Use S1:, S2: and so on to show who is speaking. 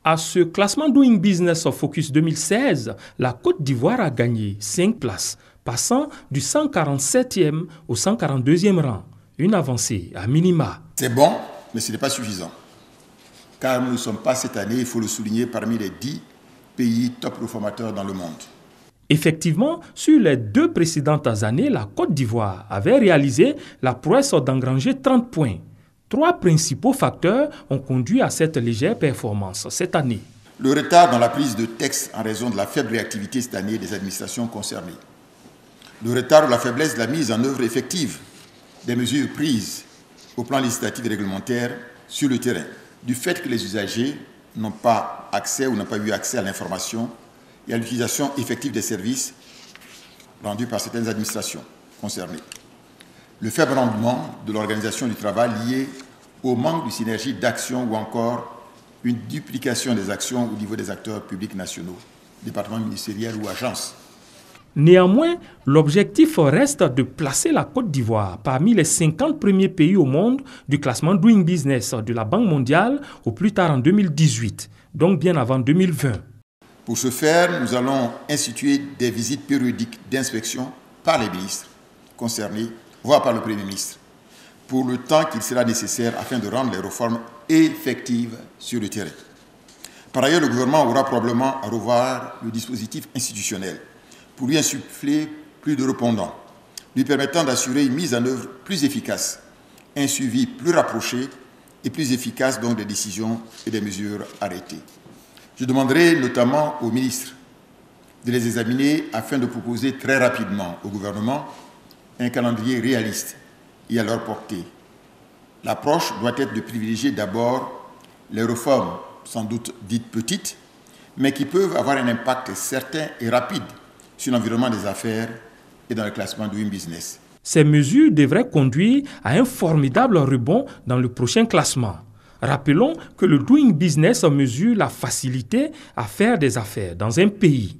S1: À ce classement Doing Business of Focus 2016, la Côte d'Ivoire a gagné 5 places, passant du 147e au 142e rang. Une avancée à minima.
S2: C'est bon, mais ce n'est pas suffisant. Car nous ne sommes pas cette année, il faut le souligner, parmi les 10 pays top performateurs dans le monde.
S1: Effectivement, sur les 2 précédentes années, la Côte d'Ivoire avait réalisé la prouesse d'engranger 30 points. 3 principaux facteurs ont conduit à cette légère performance cette année.
S2: Le retard dans la prise de texte en raison de la faible réactivité cette année des administrations concernées. Le retard ou la faiblesse de la mise en œuvre effective des mesures prises au plan législatif et réglementaire sur le terrain. Du fait que les usagers n'ont pas accès ou n'ont pas eu accès à l'information et à l'utilisation effective des services rendus par certaines administrations concernées. Le faible rendement de l'organisation du travail lié au manque de synergie d'action ou encore une duplication des actions au niveau des acteurs publics nationaux, départements ministériels ou agences.
S1: Néanmoins, l'objectif reste de placer la Côte d'Ivoire parmi les 50 premiers pays au monde du classement Doing Business de la Banque mondiale au plus tard en 2018, donc bien avant 2020.
S2: Pour ce faire, nous allons instituer des visites périodiques d'inspection par les ministres concernés, voire par le Premier ministre, pour le temps qu'il sera nécessaire afin de rendre les réformes effectives sur le terrain. Par ailleurs, le gouvernement aura probablement à revoir le dispositif institutionnel pour lui insuffler plus de répondants, lui permettant d'assurer une mise en œuvre plus efficace, un suivi plus rapproché et plus efficace donc des décisions et des mesures arrêtées. Je demanderai notamment aux ministres de les examiner afin de proposer très rapidement au gouvernement un calendrier réaliste et à leur portée. L'approche doit être de privilégier d'abord les réformes, sans doute dites petites, mais qui peuvent avoir un impact certain et rapide sur l'environnement des affaires et dans le classement Doing Business.
S1: Ces mesures devraient conduire à un formidable rebond dans le prochain classement. Rappelons que le Doing Business mesure la facilité à faire des affaires dans un pays.